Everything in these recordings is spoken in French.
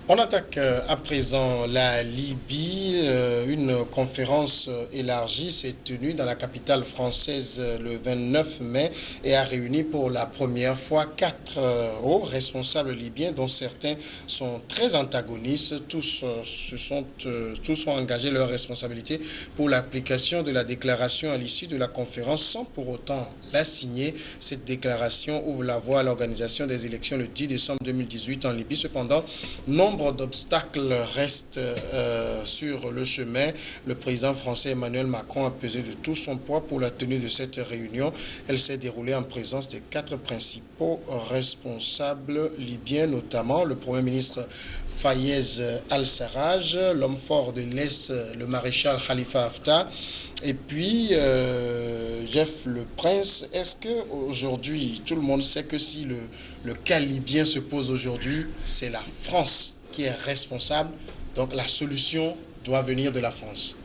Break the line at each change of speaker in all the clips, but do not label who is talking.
On attaque à présent la Libye. Une conférence élargie s'est tenue dans la capitale française le 29 mai et a réuni pour la première fois 4 hauts responsables libyens dont certains sont très antagonistes. Tous ont engagé leurs responsabilités pour l'application de la déclaration à l'issue de la conférence sans pour autant la signer. Cette déclaration ouvre la voie à l'organisation des élections le 10 décembre 2018 en Libye. Cependant, nombre d'obstacles restent sur le chemin. Le président français Emmanuel Macron a pesé de tout son poids pour la tenue de cette réunion. Elle s'est déroulée en présence des 4 principaux responsables libyens, notamment le Premier ministre Fayez al-Sarraj, l'homme fort de l'Est, le maréchal Khalifa Haftar, et puis Jeff le Prince. Est-ce qu'aujourd'hui, tout le monde sait que si le cas libyen se pose aujourd'hui, c'est la France qui est responsable, donc la solution doit venir de la France?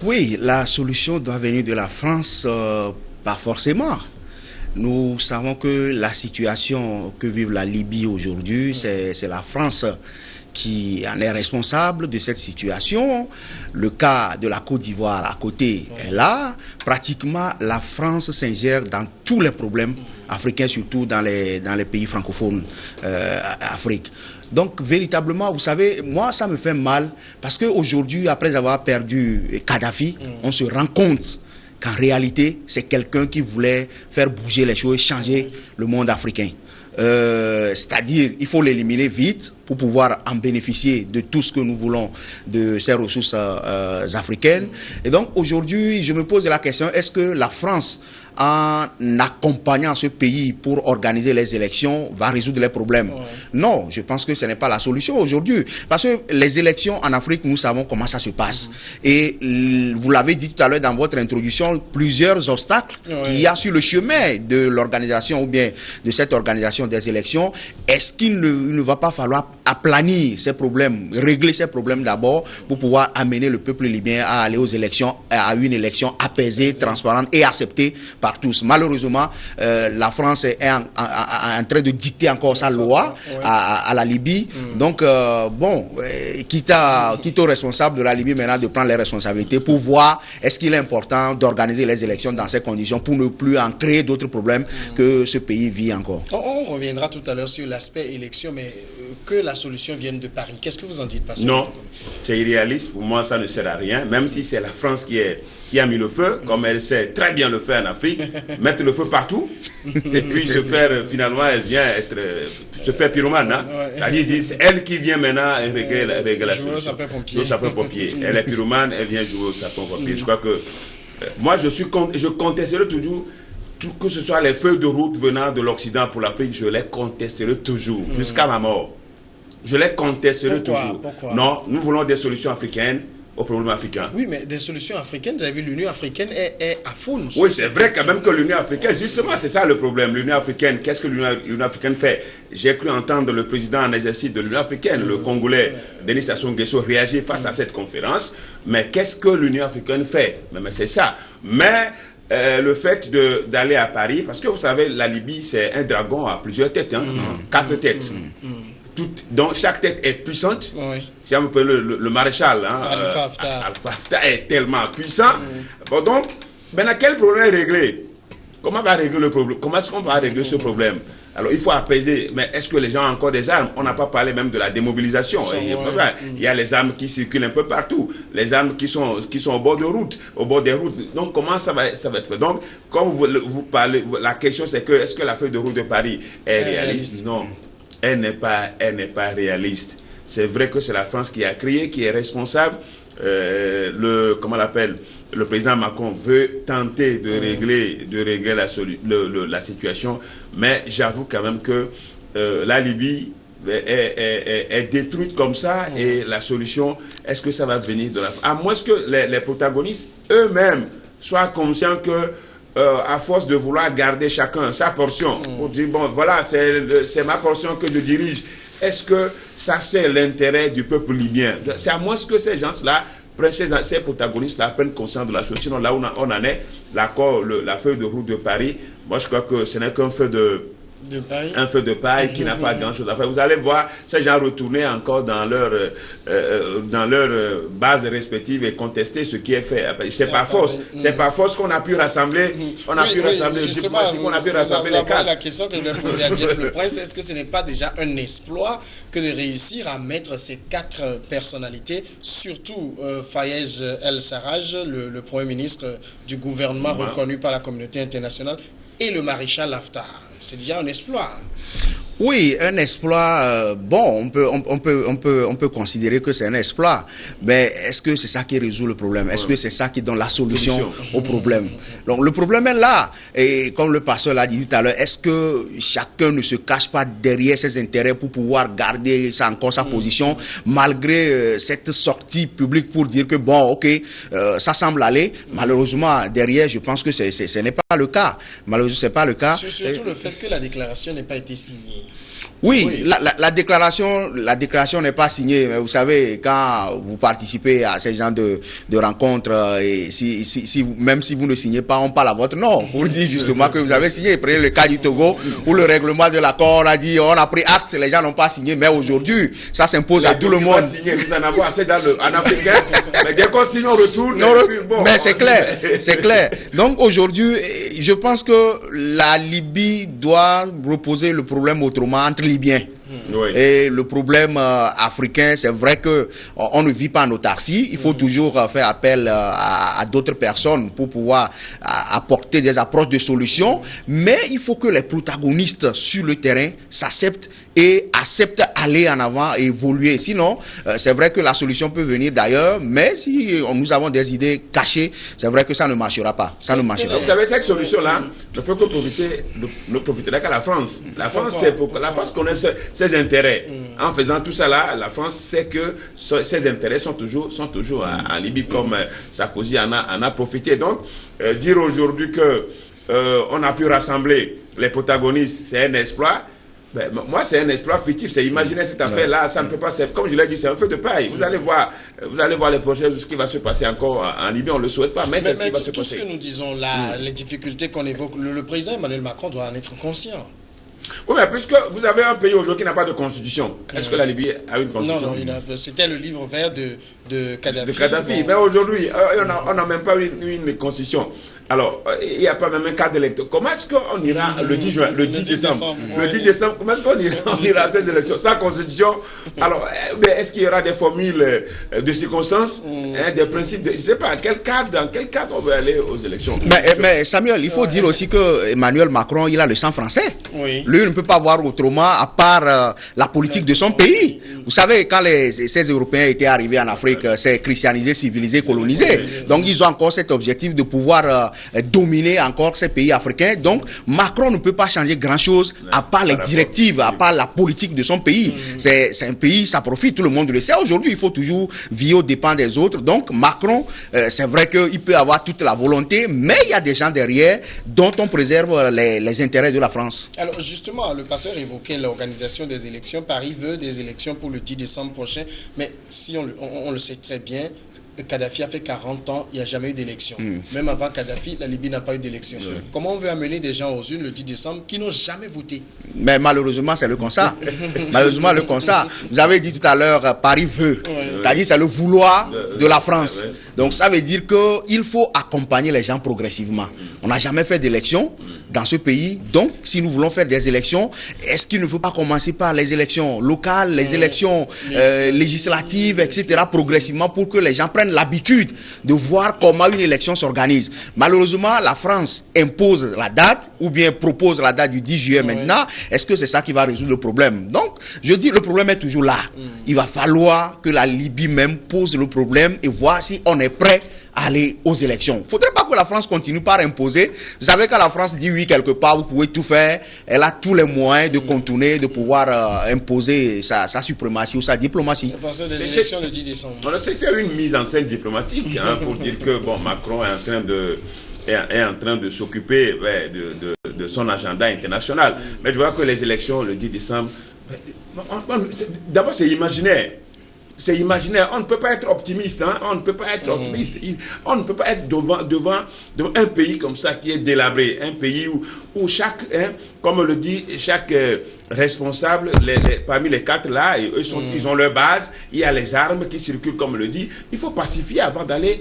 Oui, la solution doit venir de la France, pas forcément. Nous savons que la situation que vive la Libye aujourd'hui, c'est la France qui en est responsable de cette situation. Le cas de la Côte d'Ivoire à côté est là. Pratiquement, la France s'ingère dans tous les problèmes africains, surtout dans les pays francophones Afrique. Donc, véritablement, vous savez, moi, ça me fait mal parce qu'aujourd'hui, après avoir perdu Kadhafi, on se rend compte qu'en réalité, c'est quelqu'un qui voulait faire bouger les choses, changer le monde africain. C'est-à-dire, il faut l'éliminer vite pour pouvoir en bénéficier de tout ce que nous voulons de ces ressources africaines. Et donc, aujourd'hui, je me pose la question, est-ce que la France, en accompagnant ce pays pour organiser les élections, va résoudre les problèmes? Non, je pense que ce n'est pas la solution aujourd'hui. Parce que les élections en Afrique, nous savons comment ça se passe. Et vous l'avez dit tout à l'heure dans votre introduction, plusieurs obstacles qu'il y a sur le chemin de l'organisation ou bien de cette organisation des élections. Est-ce qu'il ne va pas falloir aplanir ces problèmes, régler ces problèmes d'abord pour pouvoir amener le peuple libyen à aller aux élections, à une élection apaisée, transparente et acceptée par tous? Malheureusement, la France est en train de dicter encore sa loi à la Libye. Donc, quitte aux responsables de la Libye maintenant de prendre les responsabilités pour voir est-ce qu'il est important d'organiser les élections dans ces conditions pour ne plus en créer d'autres problèmes que ce pays vit encore.
On reviendra tout à l'heure sur l'aspect élection, mais que la solution vienne de Paris. Qu'est-ce que vous en dites, Pasteur?
Non, c'est irréaliste. Pour moi, ça ne sert à rien. Même si c'est la France qui a mis le feu, comme elle sait très bien le faire en Afrique, mettre le feu partout, et puis finalement, elle vient se faire pyromane. Hein? C'est-à-dire, c'est elle qui vient maintenant régler la solution. Jouer au sapeur-pompier. Elle est pyromane, elle vient jouer au sapeur-pompier. Je crois que moi, je contesterai toujours. Que ce soit les feuilles de route venant de l'Occident pour l'Afrique, je les contesterai toujours, jusqu'à ma mort. Je les contesterai toujours.
Pourquoi?
Non, nous voulons des solutions africaines aux problèmes africains.
Oui, mais des solutions africaines, vous avez vu, l'Union africaine est à fond.
Oui, c'est vrai quand même que l'Union africaine, justement, c'est ça le problème. L'Union africaine, qu'est-ce que l'Union africaine fait? J'ai cru entendre le président en exercice de l'Union africaine, le Congolais Denis Sassou Nguesso, réagir face à cette conférence. Mais qu'est-ce que l'Union africaine fait? Mais c'est ça. Mais le fait d'aller à Paris, parce que vous savez, la Libye, c'est un dragon à plusieurs têtes, 4 têtes. Donc chaque tête est puissante. Si on peut le maréchal, Khalifa Haftar est tellement puissant. Bon, donc, maintenant, quel problème est réglé? Comment va régler le problème? Comment est-ce qu'on va régler ce problème? Alors, il faut apaiser. Mais est-ce que les gens ont encore des armes? On n'a pas parlé même de la démobilisation. Il y a les armes qui circulent un peu partout. Les armes qui sont au bord de route, au bord des routes. Donc, comment ça va être fait? Donc, comme vous parlez, la question c'est que, est-ce que la feuille de route de Paris est réaliste? Non. Elle n'est pas réaliste. C'est vrai que c'est la France qui a créé, qui est responsable. Le président Macron veut tenter de régler la situation, mais j'avoue quand même que la Libye est détruite comme ça et la solution, est-ce que ça va venir de la France? À moins que les protagonistes eux-mêmes soient conscients que à force de vouloir garder chacun sa portion, on dit bon voilà c'est ma portion que je dirige. Est-ce que ça c'est l'intérêt du peuple libyen? C'est à moins que ces gens-là, ces protagonistes-là prennent conscience de la chose. Sinon là où on en est, l'accord, la feuille de route de Paris, moi je crois que ce n'est qu'un feu de un feu de paille qui n'a pas grand-chose à faire. Vous allez voir ces gens retourner encore dans leur base respective et contester ce qui est fait. C'est pas force. C'est pas force qu'on a pu rassembler. On a pu rassembler
on
a pu rassembler les cadres.
La question que je vais poser à Jeff Le Prince, est-ce que ce n'est pas déjà un exploit que de réussir à mettre ces 4 personnalités, surtout Fayez El-Sarraj, le Premier ministre du gouvernement reconnu par la communauté internationale, et le maréchal Haftar? C'est déjà un exploit.
Oui, un exploit. Bon, on peut considérer que c'est un exploit, mais est-ce que c'est ça qui résout le problème? Est-ce que c'est ça qui donne la solution au problème? Donc le problème est là, et comme le pasteur l'a dit tout à l'heure, est-ce que chacun ne se cache pas derrière ses intérêts pour pouvoir garder encore sa position malgré cette sortie publique pour dire que bon, ok, ça semble aller. Malheureusement, derrière, je pense que ce n'est pas le cas. Malheureusement, c'est pas le cas.
Surtout le fait que la déclaration n'ait pas été signée.
Oui, la déclaration n'est pas signée, mais vous savez, quand vous participez à ces genres de rencontres, et même si vous ne signez pas, on parle à votre nom, pour dire justement que vous avez signé. Prenez le cas du Togo, où le règlement de l'accord, on a pris acte, les gens n'ont pas signé, mais aujourd'hui, ça s'impose à tout le monde.
Nous en avons assez en africain, mais dès qu'on signe, on retourne.
Mais c'est clair. Donc aujourd'hui, je pense que la Libye doit reposer le problème autrement entre Libyens. Oui. Et le problème africain, c'est vrai que on ne vit pas en autarcie. Il faut toujours faire appel à d'autres personnes pour pouvoir apporter des approches de solutions. Mais il faut que les protagonistes sur le terrain s'acceptent et acceptent aller en avant et évoluer. Sinon, c'est vrai que la solution peut venir d'ailleurs, mais si nous avons des idées cachées, c'est vrai que ça ne marchera pas. Ça ne marchera pas.
Vous savez, cette solution-là ne peut que profiter qu'à la France. La France connaît ses intérêts. En faisant tout ça là, la France sait que ses intérêts sont toujours en Libye, comme Sarkozy en a profité. Donc, dire aujourd'hui que on a pu rassembler les protagonistes, c'est un exploit. Ben, moi, c'est un exploit fictif. C'est imaginer cette affaire-là, ça ne peut pas. Comme je l'ai dit, c'est un feu de paille. Vous allez voir les prochains jours ce qui va se passer encore en Libye. On ne le souhaite pas, mais c'est ce qui va se passer.
Tout ce que nous disons là, les difficultés qu'on évoque, le président Emmanuel Macron doit en être conscient.
Oui, mais puisque vous avez un pays aujourd'hui qui n'a pas de constitution, est-ce que la Libye a une constitution?
Non, c'était le livre vert de Kadhafi.
De Kadhafi. Mais aujourd'hui, on n'a même pas une constitution. Alors, il n'y a pas même un cadre électoral. Comment est-ce qu'on ira le 10 décembre, comment est-ce qu'on ira à ces élections sans constitution? Alors, est-ce qu'il y aura des formules de circonstances, des principes je ne sais pas, dans quel cadre on va aller aux élections?
Mais Samuel, il faut dire aussi que Emmanuel Macron, il a le sang français.
Oui.
Lui, il ne peut pas voir autrement à part la politique de son pays. Vous savez, quand ces Européens étaient arrivés en Afrique, c'est christianisé, civilisé, colonisé. Donc, ils ont encore cet objectif de pouvoir dominer encore ces pays africains. Donc, Macron ne peut pas changer grand-chose à part les directives, à part la politique de son pays. C'est un pays, ça profite, tout le monde le sait. Aujourd'hui, il faut toujours vivre aux dépens des autres. Donc, Macron, c'est vrai qu'il peut avoir toute la volonté, mais il y a des gens derrière dont on préserve les intérêts de la France.
Alors, justement, le pasteur évoquait l'organisation des élections. Paris veut des élections pour le 10 décembre prochain. Mais si on le sait très bien, Kadhafi a fait 40 ans, il n'y a jamais eu d'élection. Même avant Kadhafi, la Libye n'a pas eu d'élection. Comment on veut amener des gens aux urnes le 10 décembre qui n'ont jamais voté?
Mais malheureusement, c'est le constat. Vous avez dit tout à l'heure, Paris veut. C'est-à-dire, c'est le vouloir de la France. Donc, ça veut dire qu'il faut accompagner les gens progressivement. On n'a jamais fait d'élection dans ce pays. Donc, si nous voulons faire des élections, est-ce qu'il ne faut pas commencer par les élections locales, les élections législatives, etc., progressivement pour que les gens prennent l'habitude de voir comment une élection s'organise. Malheureusement, la France impose la date ou bien propose la date du 10 juillet maintenant. Est-ce que c'est ça qui va résoudre le problème? Donc, je dis, le problème est toujours là. Il va falloir que la Libye même pose le problème et voir si on est prêt à aller aux élections. Il ne faudrait pas que la France continue par imposer. Vous savez, quand la France dit oui quelque part, vous pouvez tout faire. Elle a tous les moyens de contourner, de pouvoir imposer sa suprématie ou sa diplomatie.
Des élections le 10 décembre.
C'était une mise en scène diplomatique pour dire que Macron est en train de s'occuper de son agenda international. Mais je vois que les élections le 10 décembre, d'abord c'est imaginaire. c'est imaginaire. On ne peut pas être optimiste. Hein? On ne peut pas être optimiste. On ne peut pas être devant un pays comme ça qui est délabré. Un pays où chaque, comme on le dit, chaque responsable, parmi les 4 là, ils ont leur base. Il y a les armes qui circulent, comme on le dit. Il faut pacifier avant d'aller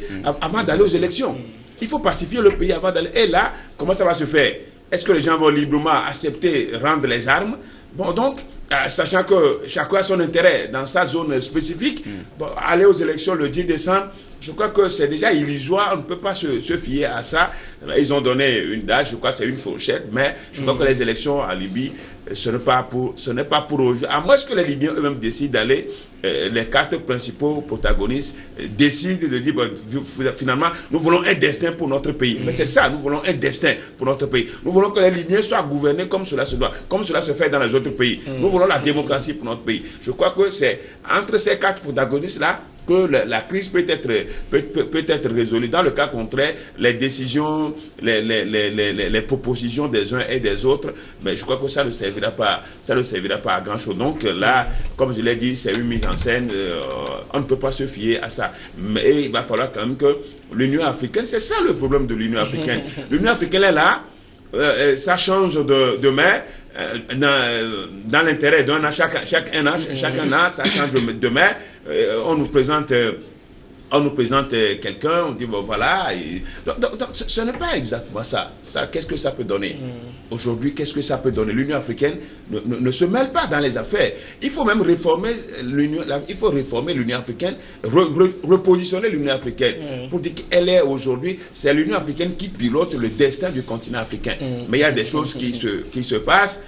aux élections. Il faut pacifier le pays avant d'aller. Et là, comment ça va se faire? Est-ce que les gens vont librement accepter rendre les armes? Bon, donc, sachant que chacun a son intérêt dans sa zone spécifique, aller aux élections le 10 décembre, je crois que c'est déjà illusoire, on ne peut pas se fier à ça. Ils ont donné une date, je crois que c'est une fourchette, mais je crois que les élections en Libye, ce n'est pas pour aujourd'hui. À moins que les Libyens eux-mêmes décident d'aller, les 4 principaux protagonistes décident de dire, finalement, nous voulons un destin pour notre pays. Mais c'est ça, nous voulons un destin pour notre pays. Nous voulons que les Libyens soient gouvernés comme cela se doit, comme cela se fait dans les autres pays. Nous voulons la démocratie pour notre pays. Je crois que c'est entre ces 4 protagonistes-là que la crise peut être résolue. Dans le cas contraire, les décisions, les propositions des uns et des autres, mais je crois que ça ne servira pas à grand chose. Donc là, comme je l'ai dit, c'est une mise en scène, on ne peut pas se fier à ça. Mais il va falloir quand même que l'Union africaine, c'est ça le problème de l'Union africaine. L'Union africaine est là, ça change de main. Dans l'intérêt d'un an, chaque un an, ça change de main. On nous présente quelqu'un, on dit bon voilà. Donc, ce n'est pas exactement ça. Qu'est-ce que ça peut donner? Aujourd'hui, qu'est-ce que ça peut donner? L'Union africaine ne se mêle pas dans les affaires. Il faut même réformer l'Union africaine, repositionner l'Union africaine pour dire qu'elle est aujourd'hui, c'est l'Union africaine qui pilote le destin du continent africain. Mais il y a des choses qui se passent.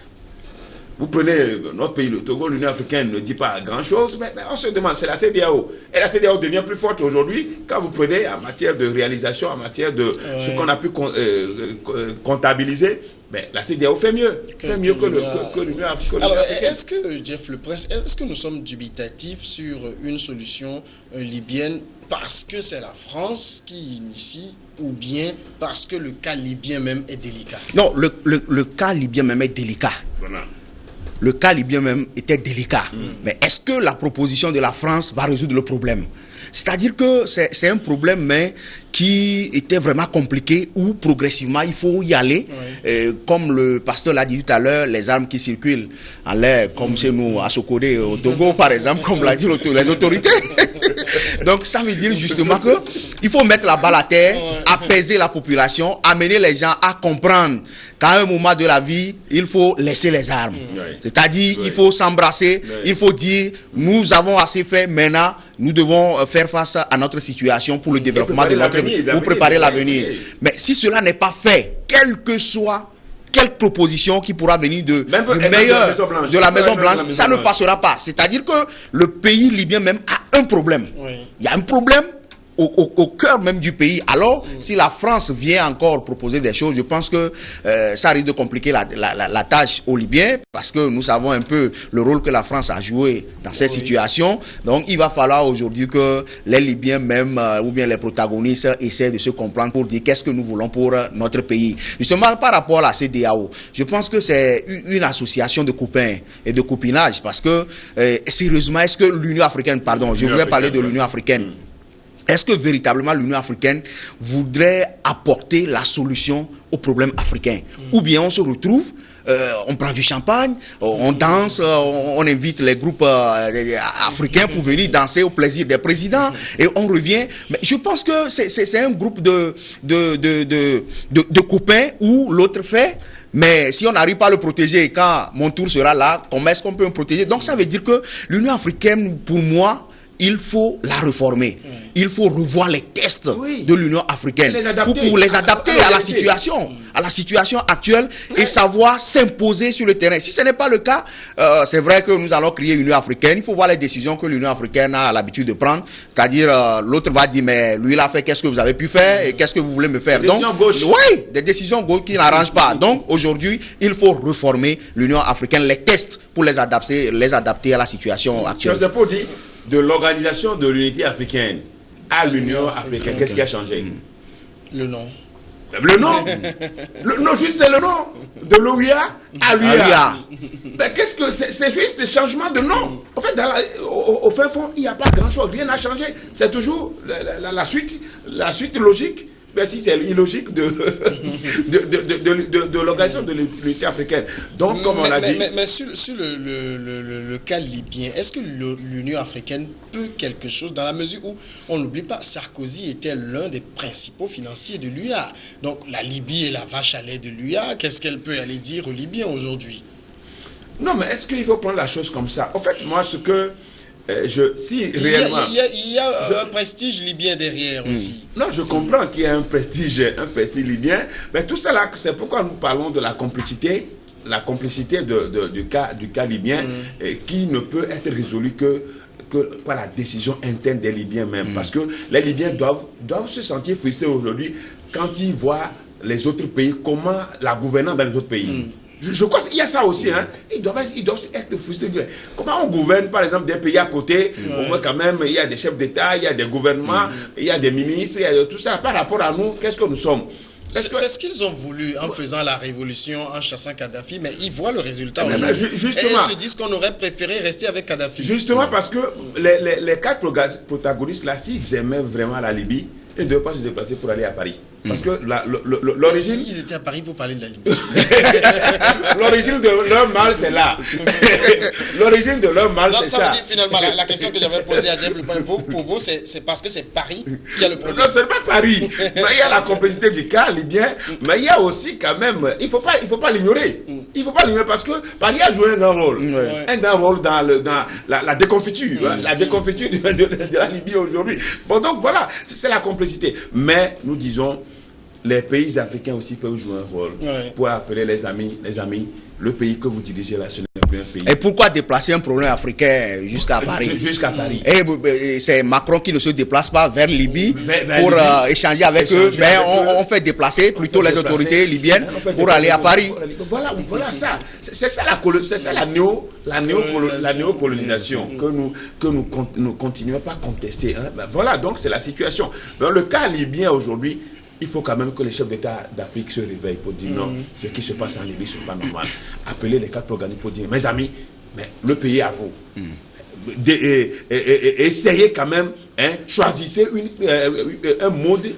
Vous prenez notre pays, le Togo, l'Union africaine ne dit pas grand-chose, mais on se demande, c'est la CEDEAO. Et la CEDEAO devient plus forte aujourd'hui quand vous prenez en matière de réalisation, en matière de ce qu'on a pu comptabiliser. Mais la CEDEAO fait mieux que l'Union africaine.
Alors, est-ce que, Jeff Le Prince, est-ce que nous sommes dubitatifs sur une solution libyenne parce que c'est la France qui initie ou bien parce que le cas libyen même est délicat?
Non, le cas libyen même est délicat.
Voilà.
Le cas libyen même était délicat. Mais est-ce que la proposition de la France va résoudre le problème? C'est-à-dire que c'est un problème mais qui était vraiment compliqué où progressivement il faut y aller. Comme le pasteur l'a dit tout à l'heure, les armes qui circulent en l'air, comme chez nous à Sokodé, au Togo par exemple, comme l'a dit les autorités. Donc ça veut dire justement que il faut mettre la balle à terre, apaiser la population, amener les gens à comprendre qu'à un moment de la vie, il faut laisser les armes. C'est-à-dire, il faut s'embrasser, il faut dire, nous avons assez fait, maintenant, nous devons faire face à notre situation pour le développement de notre vie, pour préparer l'avenir. Mais si cela n'est pas fait, quelle proposition qui pourra venir du meilleur de la Maison Blanche, ça ne passera pas. C'est-à-dire que le pays libyen même a un problème. Il y a un problème au cœur même du pays. Alors, si la France vient encore proposer des choses, je pense que ça risque de compliquer la tâche aux Libyens, parce que nous savons un peu le rôle que la France a joué dans cette situation. Donc, il va falloir aujourd'hui que les Libyens même, ou bien les protagonistes, essaient de se comprendre pour dire qu'est-ce que nous voulons pour notre pays. Justement, par rapport à la CEDEAO, je pense que c'est une association de copains et de copinage, parce que, sérieusement, est-ce que l'Union africaine, je voulais parler de l'Union africaine, est-ce que véritablement l'Union africaine voudrait apporter la solution aux problèmes africains? Ou bien on se retrouve, on prend du champagne, on danse, on invite les groupes africains pour venir danser au plaisir des présidents et on revient. Mais je pense que c'est un groupe de copains où l'autre fait. Mais si on n'arrive pas à le protéger, quand mon tour sera là, comment est-ce qu'on peut me protéger? Donc ça veut dire que l'Union africaine, pour pour moi, il faut la réformer. Il faut revoir les tests de l'Union africaine pour les adapter à la situation actuelle et savoir s'imposer sur le terrain. Si ce n'est pas le cas, c'est vrai que nous allons créer l'Union africaine. Il faut voir les décisions que l'Union africaine a l'habitude de prendre. C'est-à-dire, l'autre va dire, mais lui, il a fait, qu'est-ce que vous avez pu faire et qu'est-ce que vous voulez me faire? Donc, des décisions gauche qui n'arrangent pas. Donc, aujourd'hui, il faut réformer l'Union africaine, les tests pour les adapter à la situation actuelle.
De l'organisation de l'unité africaine à l'Union africaine, qu'est-ce qui a changé?
Le nom.
Le nom, juste c'est le nom. De l'OUA à l'UA. Mais qu'est-ce que c'est juste des changements de nom. En fait, au fin fond, il n'y a pas grand-chose. Rien n'a changé. C'est toujours la suite logique. Mais si c'est illogique de l'organisation de l'unité africaine. Donc, comme on l'a dit...
Mais sur le cas libyen, est-ce que l'Union africaine peut quelque chose dans la mesure où, on n'oublie pas, Sarkozy était l'un des principaux financiers de l'UA. Donc, la Libye est la vache à lait de l'UA. Qu'est-ce qu'elle peut aller dire aux Libyens aujourd'hui?
Non, mais est-ce qu'il faut prendre la chose comme ça? En fait, moi, ce que... réellement...
Il y a un prestige libyen derrière aussi.
Non, je comprends qu'il y a un prestige libyen, mais tout ça là, c'est pourquoi nous parlons de la complicité du cas libyen, qui ne peut être résolu que par la décision interne des Libyens même. Parce que les Libyens doivent se sentir frustrés aujourd'hui quand ils voient les autres pays, comment la gouvernance dans les autres pays. Je crois qu'il y a ça aussi, hein. Ils doivent être frustrés. Comment on gouverne, par exemple, des pays à côté? Au moins, quand même, il y a des chefs d'État, il y a des gouvernements, il y a des ministres, il y a tout ça. Par rapport à nous, qu'est-ce que nous sommes?
C'est ce qu'ils ont voulu en faisant la révolution, en chassant Kadhafi, mais ils voient le résultat
aujourd'hui. Et
ils se disent qu'on aurait préféré rester avec Kadhafi.
Justement, parce que les quatre protagonistes là, s'ils aimaient vraiment la Libye, ils ne devaient pas se déplacer pour aller à Paris. Parce que l'origine...
Ils étaient à Paris pour parler de la Libye.
L'origine de leur mal, c'est là. L'origine de leur mal, c'est ça.
Ça veut dire, finalement, la question que j'avais posée à Jeff, pour vous, c'est parce que c'est Paris qui a le problème.
Non, ce n'est pas Paris. Mais il y a la complicité du cas libyen, mais il y a aussi quand même... Il ne faut pas l'ignorer. Il ne faut pas l'ignorer parce que Paris a joué un grand rôle. Un grand rôle dans la déconfiture. La déconfiture de la Libye aujourd'hui. Bon, donc voilà, c'est la complicité. Mais nous disons... Les pays africains aussi peuvent jouer un rôle pour appeler les amis, le pays que vous dirigez là, ce n'est plus un pays.
Et pourquoi déplacer un problème africain jusqu'à Paris?
Jusqu'à Paris.
Et c'est Macron qui ne se déplace pas vers Libye pour échanger avec eux. Mais on fait déplacer plutôt les autorités libyennes pour aller à Paris.
Voilà ça. C'est ça la néocolonisation que nous continuons pas à contester. Hein. Ben voilà, donc c'est la situation. Dans le cas libyen aujourd'hui, il faut quand même que les chefs d'État d'Afrique se réveillent pour dire non, ce qui se passe en Libye, ce n'est pas normal. Appeler les quatre organismes pour dire, mes amis, mais le pays est à vous. Essayez quand même, choisissez un mode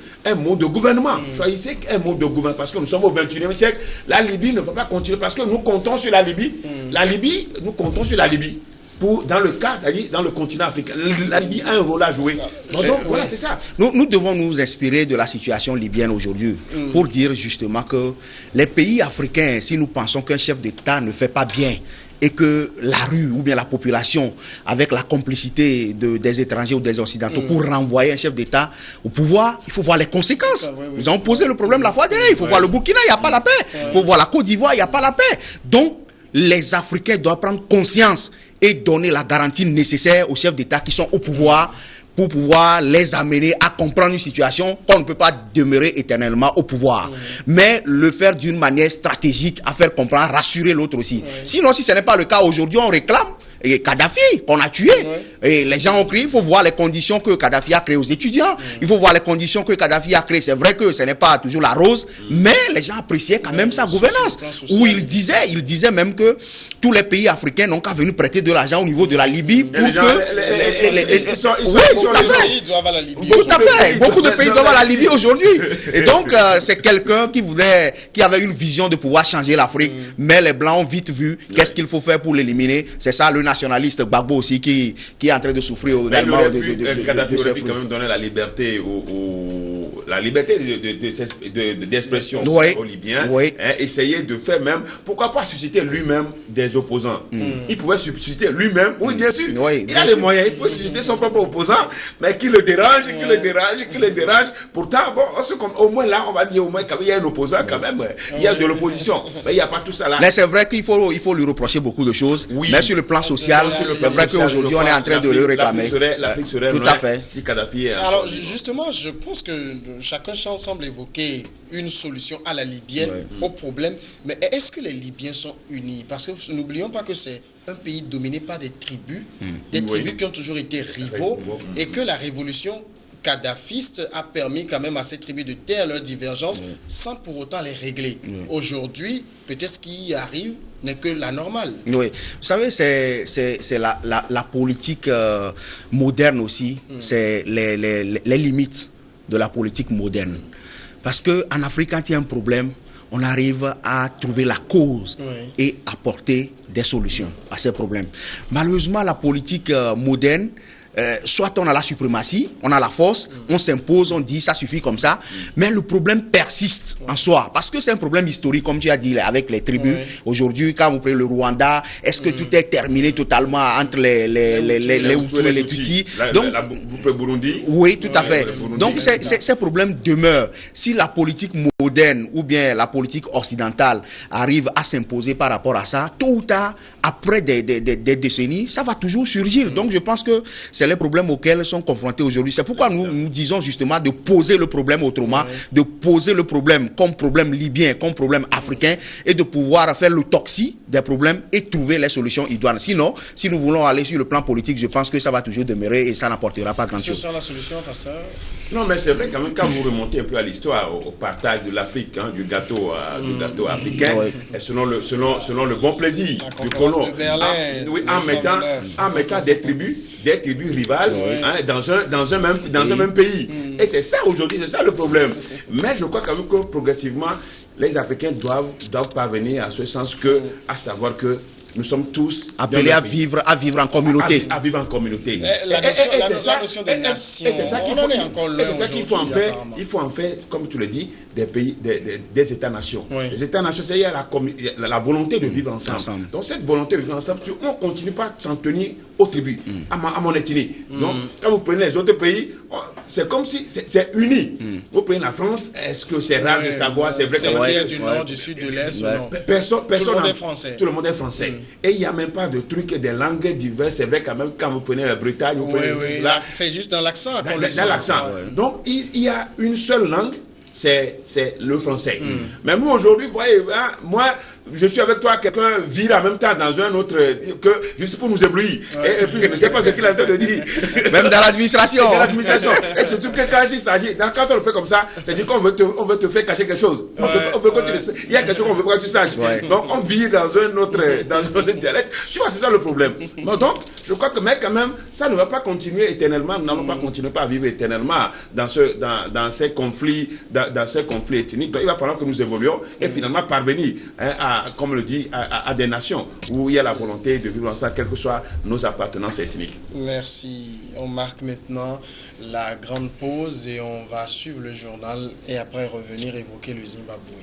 de gouvernement. Choisissez un mode de gouvernement, parce que nous sommes au 21e siècle. La Libye ne va pas continuer, parce que nous comptons sur la Libye. Nous comptons sur la Libye. Dans le cas, c'est-à-dire dans le continent africain, la Libye a un rôle à jouer. Donc voilà, c'est ça.
Nous devons nous inspirer de la situation libyenne aujourd'hui pour dire justement que les pays africains, si nous pensons qu'un chef d'État ne fait pas bien et que la rue ou bien la population, avec la complicité des étrangers ou des occidentaux pour renvoyer un chef d'État au pouvoir, il faut voir les conséquences. Nous avons posé le problème la fois dernière. Il faut voir le Burkina, il n'y a pas la paix. Il faut voir la Côte d'Ivoire, il n'y a pas la paix. Donc, les Africains doivent prendre conscience et donner la garantie nécessaire aux chefs d'État qui sont au pouvoir pour pouvoir les amener à comprendre une situation qu'on ne peut pas demeurer éternellement au pouvoir. Mais le faire d'une manière stratégique, à faire comprendre, rassurer l'autre aussi. Sinon, si ce n'est pas le cas aujourd'hui, on réclame et Kadhafi, qu'on a tué. Et les gens ont crié, il faut voir les conditions que Kadhafi a créées aux étudiants. Il faut voir les conditions que Kadhafi a créées. C'est vrai que ce n'est pas toujours la rose, mais les gens appréciaient quand même sa gouvernance. Où il disait même que tous les pays africains n'ont qu'à venir prêter de l'argent au niveau de la Libye pour
pays doivent à la Libye.
Tout à fait. Beaucoup de pays doivent à la Libye aujourd'hui. Et donc, c'est quelqu'un qui avait une vision de pouvoir changer l'Afrique. Mais les Blancs ont vite vu qu'est-ce qu'il faut faire pour l'éliminer. C'est ça, le nationaliste Gbagbo aussi qui est en train de souffrir également.
Kadhafi aurait pu quand même donner la liberté d'expression aux Libyens. Essayer de faire même, pourquoi pas susciter lui-même des opposants. Il pouvait susciter lui-même, oui bien sûr. Il a les moyens, il peut susciter son propre opposant, mais qui le dérange. Pourtant, bon, au moins là, on va dire au moins qu'il y a un opposant quand même. Il y a de l'opposition, mais il n'y a pas tout ça là.
Mais c'est vrai qu'il faut lui reprocher beaucoup de choses. Mais sur le plan social, c'est vrai qu'aujourd'hui, on est en train de le réclamer.
L'Afrique serait
tout à fait.
Si Kadhafi est...
Alors, justement, je pense que chacun semble évoquer une solution à la libyenne au problème. Mais est-ce que les Libyens sont unis? Parce que n'oublions pas que c'est un pays dominé par des tribus qui ont toujours été rivaux et que la révolution kadhafiste a permis quand même à ces tribus de taire leurs divergences sans pour autant les régler. Aujourd'hui, peut-être ce qui arrive n'est que la normale.
Oui, vous savez, c'est la politique moderne aussi, c'est les limites de la politique moderne. Parce qu'en Afrique, quand il y a un problème, on arrive à trouver la cause et apporter des solutions à ces problèmes. Malheureusement, la politique moderne, soit on a la suprématie, on a la force, on s'impose, on dit ça suffit comme ça, mais le problème persiste en soi, parce que c'est un problème historique, comme tu as dit, avec les tribus. Aujourd'hui, quand vous prenez le Rwanda, est-ce que tout est terminé totalement entre les Hutus et les Tutsis?
Donc, le Burundi.
Oui, tout à fait. Donc, ces problèmes demeurent. Si la politique moderne ou bien la politique occidentale arrive à s'imposer par rapport à ça, tôt ou tard, après des décennies, ça va toujours surgir. Donc, je pense que c'est les problèmes auxquels sont confrontés aujourd'hui. C'est pourquoi nous disons justement de poser le problème autrement, de poser le problème comme problème libyen, comme problème africain, et de pouvoir faire l'autopsie des problèmes et trouver les solutions idoines. Sinon, si nous voulons aller sur le plan politique, je pense que ça va toujours demeurer et ça n'apportera pas grand-chose.
C'est ça la solution, pasteur?
Non, mais c'est vrai quand même, quand vous remontez un peu à l'histoire, au partage de l'Afrique, du gâteau africain, et selon le bon plaisir du colon, en mettant des tribus rivales dans un même pays. Et c'est ça aujourd'hui, c'est ça le problème. Mais je crois quand même que progressivement, les Africains doivent parvenir à ce sens à savoir que nous sommes tous
appelés à vivre en communauté.
À vivre en communauté.
La notion de nation.
C'est ça qu'il faut en faire, comme tu le dis, des pays, des États-nations. Les États-nations, c'est la volonté de vivre ensemble. Donc cette volonté de vivre ensemble, on ne continue pas de s'en tenir aux tribus, à mon ethnie. Donc quand vous prenez les autres pays, c'est comme si c'est uni. Vous prenez la France, est-ce que c'est rare de savoir, c'est vrai
que du nord, du sud, de l'est, non.
Personne,
tout le monde est français.
Tout le monde est français. Et il n'y a même pas de trucs, des langues diverses. C'est vrai quand même quand vous prenez la Bretagne, vous prenez là,
c'est juste dans l'accent.
Dans l'accent. Donc il y a une seule langue, c'est le français. Mais nous aujourd'hui, vous voyez, moi, je suis avec toi, quelqu'un vire en même temps dans un autre, juste pour nous éblouir. Et puis je ne sais pas ce qu'il est en train de dire.
Même dans l'administration.
Et surtout que quand il s'agit, quand on le fait comme ça, c'est-à-dire qu'on veut te faire cacher quelque chose. Il y a quelque chose qu'on veut pas que tu saches. Donc on vire dans un autre dialecte. Tu vois, c'est ça le problème. Donc, je crois que, mais quand même, ça ne va pas continuer éternellement. Nous n'allons pas continuer à vivre éternellement dans ces conflits, dans ces conflits ethniques. Donc, il va falloir que nous évoluions et finalement parvenir comme on le dit, à des nations où il y a la volonté de vivre ensemble, quelles que soient nos appartenances ethniques.
Merci. On marque maintenant la grande pause et on va suivre le journal et après revenir évoquer le Zimbabwe.